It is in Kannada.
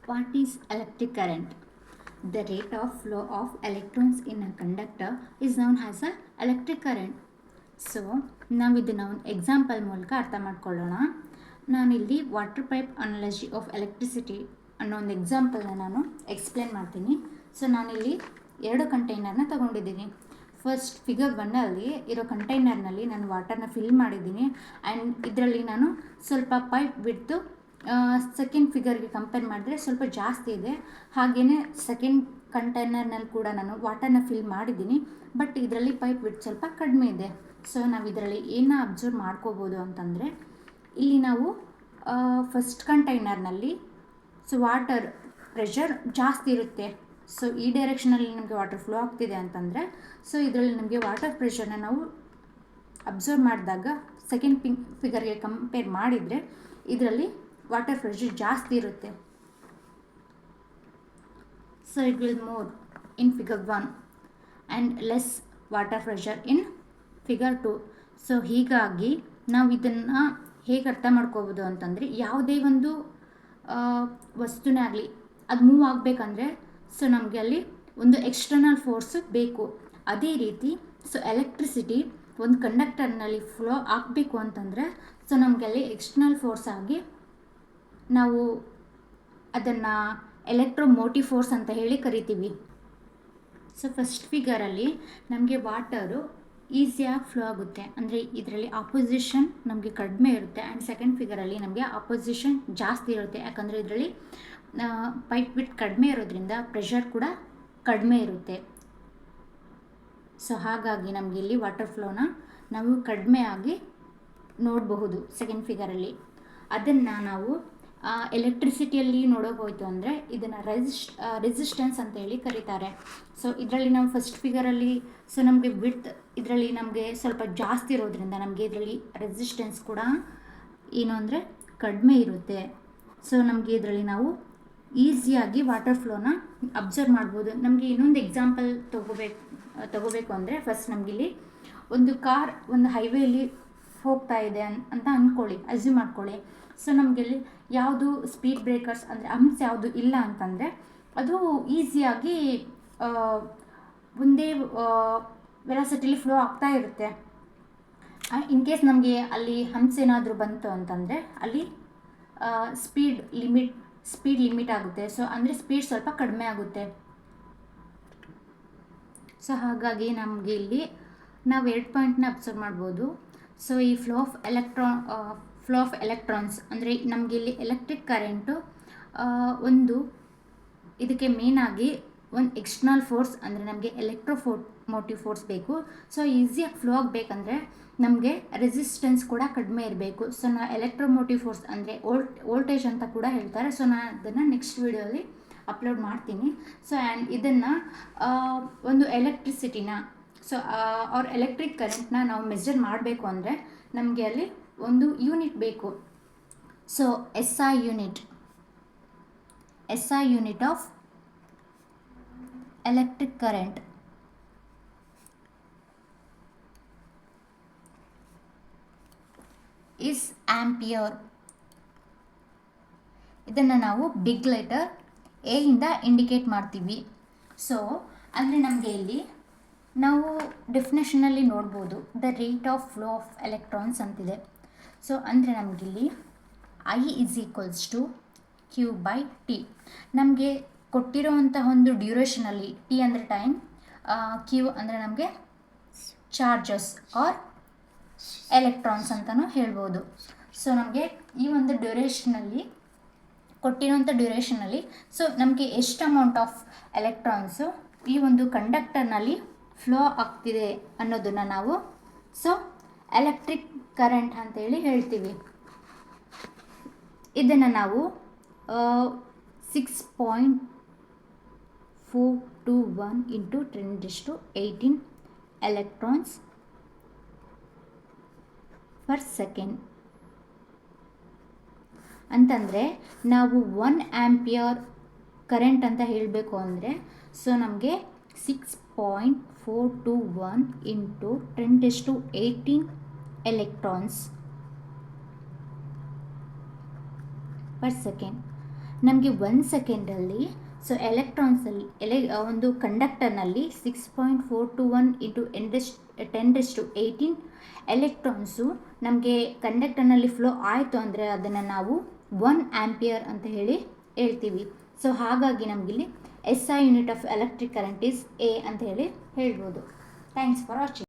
What is electric current? The rate of flow of electrons in a conductor is known as a electric current. So ನಾವು ಇದನ್ನು ಒಂದು ಎಕ್ಸಾಂಪಲ್ ಮೂಲಕ ಅರ್ಥ ಮಾಡ್ಕೊಳ್ಳೋಣ. ನಾನಿಲ್ಲಿ water pipe analogy of electricity ಅನ್ನೋ ಒಂದು ಎಕ್ಸಾಂಪಲ್ನ ನಾನು ಎಕ್ಸ್ಪ್ಲೇನ್ ಮಾಡ್ತೀನಿ. ಸೊ ನಾನಿಲ್ಲಿ 2 ಕಂಟೈನರ್ನ ತಗೊಂಡಿದ್ದೀನಿ. ಫಸ್ಟ್ ಫಿಗರ್ 1ಅಲ್ಲಿ ಇರೋ ಕಂಟೈನರ್ನಲ್ಲಿ ನಾನು ವಾಟರ್ನ ಫಿಲ್ ಮಾಡಿದ್ದೀನಿ ಆ್ಯಂಡ್ ಇದರಲ್ಲಿ ನಾನು ಸ್ವಲ್ಪ ಪೈಪ್ ಬಿಟ್ಟು ಸೆಕೆಂಡ್ ಫಿಗರ್ಗೆ ಕಂಪೇರ್ ಮಾಡಿದ್ರೆ ಸ್ವಲ್ಪ ಜಾಸ್ತಿ ಇದೆ. ಹಾಗೆಯೇ ಸೆಕೆಂಡ್ ಕಂಟೈನರ್ನಲ್ಲಿ ಕೂಡ ನಾನು ವಾಟರ್ನ ಫಿಲ್ ಮಾಡಿದ್ದೀನಿ, ಬಟ್ ಇದರಲ್ಲಿ ಪೈಪ್ ವಿಡ್ತ್ ಸ್ವಲ್ಪ ಕಡಿಮೆ ಇದೆ. ಸೊ ನಾವು ಇದರಲ್ಲಿ ಏನು ಅಬ್ಸರ್ವ್ ಮಾಡ್ಕೋಬೋದು ಅಂತಂದರೆ, ಇಲ್ಲಿ ನಾವು ಫಸ್ಟ್ ಕಂಟೈನರ್ನಲ್ಲಿ ವಾಟರ್ ಪ್ರೆಷರ್ ಜಾಸ್ತಿ ಇರುತ್ತೆ. ಸೊ ಈ ಡೈರೆಕ್ಷನಲ್ಲಿ ನಮಗೆ ವಾಟರ್ ಫ್ಲೋ ಆಗ್ತಿದೆ ಅಂತಂದರೆ, ಸೊ ಇದರಲ್ಲಿ ನಮಗೆ ವಾಟರ್ ಪ್ರೆಷರ್ನ ನಾವು ಅಬ್ಸರ್ವ್ ಮಾಡಿದಾಗ ಸೆಕೆಂಡ್ ಫಿಗರ್ಗೆ ಕಂಪೇರ್ ಮಾಡಿದರೆ ಇದರಲ್ಲಿ ವಾಟರ್ ಪ್ರೆಷರ್ ಜಾಸ್ತಿ ಇರುತ್ತೆ. So it will more in figure 1 and less water pressure in figure 2. So ಹೀಗಾಗಿ ನಾವು ಇದನ್ನು ಹೇಗೆ ಅರ್ಥ ಮಾಡ್ಕೋಬೋದು ಅಂತಂದರೆ, ಯಾವುದೇ ಒಂದು ವಸ್ತುನೇ ಆಗಲಿ ಅದು ಮೂವ್ ಆಗಬೇಕಂದ್ರೆ ಸೊ ನಮಗೆ ಅಲ್ಲಿ ಒಂದು ಎಕ್ಸ್ಟರ್ನಲ್ ಫೋರ್ಸು ಬೇಕು. ಅದೇ ರೀತಿ ಸೊ ಎಲೆಕ್ಟ್ರಿಸಿಟಿ ಒಂದು ಕಂಡಕ್ಟರ್ನಲ್ಲಿ ಫ್ಲೋ ಆಗಬೇಕು ಅಂತಂದರೆ ಸೊ ನಮಗೆ ಅಲ್ಲಿ ಎಕ್ಸ್ಟರ್ನಲ್ ಫೋರ್ಸ್ ಆಗಿ ನಾವು ಅದನ್ನು ಎಲೆಕ್ಟ್ರೋಮೋಟಿವ್ ಫೋರ್ಸ್ ಅಂತ ಹೇಳಿ ಕರಿತೀವಿ. ಸೊ ಫಸ್ಟ್ ಫಿಗರಲ್ಲಿ ನಮಗೆ ವಾಟರು ಈಸಿಯಾಗಿ ಫ್ಲೋ ಆಗುತ್ತೆ, ಅಂದರೆ ಇದರಲ್ಲಿ ಆಪೋಸಿಷನ್ ನಮಗೆ ಕಡಿಮೆ ಇರುತ್ತೆ. ಆ್ಯಂಡ್ ಸೆಕೆಂಡ್ ಫಿಗರಲ್ಲಿ ನಮಗೆ ಆಪೋಸಿಷನ್ ಜಾಸ್ತಿ ಇರುತ್ತೆ, ಯಾಕಂದರೆ ಇದರಲ್ಲಿ ಪೈಪ್ ವಿಡ್ತ್ ಕಡಿಮೆ ಇರೋದ್ರಿಂದ ಪ್ರೆಷರ್ ಕೂಡ ಕಡಿಮೆ ಇರುತ್ತೆ. ಸೊ ಹಾಗಾಗಿ ನಮಗೆ ಇಲ್ಲಿ ವಾಟರ್ ಫ್ಲೋನ ನಾವು ಕಡಿಮೆ ಆಗಿ ನೋಡಬಹುದು ಸೆಕೆಂಡ್ ಫಿಗರಲ್ಲಿ. ಅದನ್ನು ನಾವು ಎಲೆಕ್ಟ್ರಿಸಿಟಿಯಲ್ಲಿ ನೋಡೋಕೆ ಹೋಯಿತು ಅಂದರೆ ಇದನ್ನು ರೆಸಿಸ್ಟೆನ್ಸ್ ಅಂತ ಹೇಳಿ ಕರೀತಾರೆ. ಸೊ ಇದರಲ್ಲಿ ನಾವು ಫಸ್ಟ್ ಫಿಗರಲ್ಲಿ ಸೊ ನಮಗೆ ವಿಡ್ತ್ ಇದರಲ್ಲಿ ನಮಗೆ ಸ್ವಲ್ಪ ಜಾಸ್ತಿ ಇರೋದ್ರಿಂದ ನಮಗೆ ಇದರಲ್ಲಿ ರೆಸಿಸ್ಟೆನ್ಸ್ ಕೂಡ ಏನು ಅಂದರೆ ಕಡಿಮೆ ಇರುತ್ತೆ. ಸೊ ನಮಗೆ ಇದರಲ್ಲಿ ನಾವು ಈಸಿಯಾಗಿ ವಾಟರ್ ಫ್ಲೋನ ಅಬ್ಸರ್ವ್ ಮಾಡ್ಬೋದು. ನಮಗೆ ಇನ್ನೊಂದು ಎಕ್ಸಾಂಪಲ್ ತಗೋಬೇಕು ಅಂದರೆ, ಫಸ್ಟ್ ನಮಗಿಲ್ಲಿ ಒಂದು ಕಾರ್ ಒಂದು ಹೈವೇಲಿ ಹೋಗ್ತಾ ಇದೆ ಅಂತ ಅಂದ್ಕೊಳ್ಳಿ, ಅಸ್ಯೂಮ್ ಮಾಡ್ಕೊಳ್ಳಿ. ಸೊ ನಮಗಿಲ್ಲಿ ಯಾವುದು ಸ್ಪೀಡ್ ಬ್ರೇಕರ್ಸ್ ಅಂದರೆ ಹಂಪ್ಸ್ ಯಾವುದು ಇಲ್ಲ ಅಂತಂದರೆ ಅದು ಈಸಿಯಾಗಿ ಒಂದೇ ವೆಲಾಸಿಟಿಲಿ ಫ್ಲೋ ಆಗ್ತಾ ಇರುತ್ತೆ. ಇನ್ ಕೇಸ್ ನಮಗೆ ಅಲ್ಲಿ ಹಂಪ್ಸ್ ಏನಾದರೂ ಬಂತು ಅಂತಂದರೆ ಅಲ್ಲಿ ಸ್ಪೀಡ್ ಲಿಮಿಟ್ ಆಗುತ್ತೆ. ಸೊ ಅಂದರೆ ಸ್ಪೀಡ್ ಸ್ವಲ್ಪ ಕಡಿಮೆ ಆಗುತ್ತೆ. ಸೊ ಹಾಗಾಗಿ ನಮಗೆ ಇಲ್ಲಿ ನಾವು 2 ಪಾಯಿಂಟ್ನ ಅಬ್ಸರ್ವ್ ಮಾಡ್ಬೋದು. ಸೊ ಈ ಫ್ಲೋ ಆಫ್ ಎಲೆಕ್ಟ್ರಾನ್ಸ್ ಅಂದರೆ ನಮಗೆ ಇಲ್ಲಿ ಎಲೆಕ್ಟ್ರಿಕ್ ಕರೆಂಟು ಒಂದು ಇದಕ್ಕೆ ಮೇನಾಗಿ ಒಂದು ಎಕ್ಸ್ಟರ್ನಲ್ ಫೋರ್ಸ್ ಅಂದರೆ ನಮಗೆ ಎಲೆಕ್ಟ್ರೋಮೋಟಿವ್ ಫೋರ್ಸ್ ಬೇಕು. ಸೊ ಈಸಿಯಾಗಿ ಫ್ಲೋ ಆಗಬೇಕಂದ್ರೆ ನಮಗೆ ರೆಸಿಸ್ಟೆನ್ಸ್ ಕೂಡ ಕಡಿಮೆ ಇರಬೇಕು. ಸೊ ನಾವು ಎಲೆಕ್ಟ್ರೋಮೋಟಿವ್ ಫೋರ್ಸ್ ಅಂದರೆ ವೋಲ್ಟೇಜ್ ಅಂತ ಕೂಡ ಹೇಳ್ತಾರೆ. ಸೊ ನಾನು ಅದನ್ನು ನೆಕ್ಸ್ಟ್ ವೀಡಿಯೋಲಿ ಅಪ್ಲೋಡ್ ಮಾಡ್ತೀನಿ. ಸೊ ಆ್ಯಂಡ್ ಇದನ್ನು ಒಂದು ಎಲೆಕ್ಟ್ರಿಸಿಟಿನ ಅವ್ರ ಎಲೆಕ್ಟ್ರಿಕ್ ಕರೆಂಟ್ನ ನಾವು ಮೆಜರ್ ಮಾಡಬೇಕು ಅಂದರೆ ನಮಗೆ ಅಲ್ಲಿ ಒಂದು ಯೂನಿಟ್ ಬೇಕು. So SI unit of electric current is ampere. ಇದನ್ನು ನಾವು ಬಿಗ್ ಲೆಟರ್ A ಇಂದ ಇಂಡಿಕೇಟ್ ಮಾಡ್ತೀವಿ. ಸೊ ಅಂದರೆ ನಮಗೆ ಇಲ್ಲಿ ನಾವು ಡೆಫಿನೇಷನಲ್ಲಿ ನೋಡ್ಬೋದು the rate of flow of electrons ಅಂತಿದೆ. ಸೊ ಅಂದರೆ ನಮಗಿಲ್ಲಿ I = Q/T. ನಮಗೆ ಕೊಟ್ಟಿರೋವಂತಹ ಒಂದು ಡ್ಯೂರೇಷನಲ್ಲಿ T ಅಂದರೆ ಟೈಮ್, Q ಅಂದರೆ ನಮಗೆ ಚಾರ್ಜಸ್ ಆರ್ ಎಲೆಕ್ಟ್ರಾನ್ಸ್ ಅಂತಲೂ ಹೇಳ್ಬೋದು. ಸೊ ನಮಗೆ ಈ ಒಂದು ಕೊಟ್ಟಿರೋಂಥ ಡ್ಯೂರೇಷನಲ್ಲಿ ಸೊ ನಮಗೆ ಎಷ್ಟು ಅಮೌಂಟ್ ಆಫ್ ಎಲೆಕ್ಟ್ರಾನ್ಸು ಈ ಒಂದು ಕಂಡಕ್ಟರ್ನಲ್ಲಿ ಫ್ಲೋ ಆಗ್ತಿದೆ ಅನ್ನೋದನ್ನು ನಾವು ಸೊ ಎಲೆಕ್ಟ್ರಿಕ್ ಕರೆಂಟ್ ಅಂತೇಳಿ ಹೇಳ್ತೀವಿ. ಇದನ್ನು ನಾವು 6.421 × 10⁸ ಎಲೆಕ್ಟ್ರಾನ್ಸ್ ಪರ್ ಸೆಕೆಂಡ್ ಅಂತಂದರೆ ನಾವು 1 ಆಂಪಿಯರ್ ಕರೆಂಟ್ ಅಂತ ಹೇಳಬೇಕು ಅಂದರೆ ಸೊ ನಮಗೆ 6.421 × 10⁸ ಎಲೆಕ್ಟ್ರಾನ್ಸ್ per second. ನಮಗೆ 1 ಸೆಕೆಂಡಲ್ಲಿ ಸೊ ಎಲೆಕ್ಟ್ರಾನ್ಸಲ್ಲಿ ಒಂದು ಕಂಡಕ್ಟರ್ನಲ್ಲಿ 6.421 ಇಂಟು 10⁸18 ಎಲೆಕ್ಟ್ರಾನ್ಸು ನಮಗೆ ಕಂಡಕ್ಟರ್ನಲ್ಲಿ ಫ್ಲೋ ಆಯಿತು ಅಂದರೆ ಅದನ್ನು ನಾವು 1 ಆಂಪಿಯರ್ ಅಂತ ಹೇಳ್ತೀವಿ. ಸೊ ಹಾಗಾಗಿ ನಮಗಿಲ್ಲಿ SI unit of electric current is A ಅಂತ ಹೇಳ್ಬೋದು. Thanks for watching.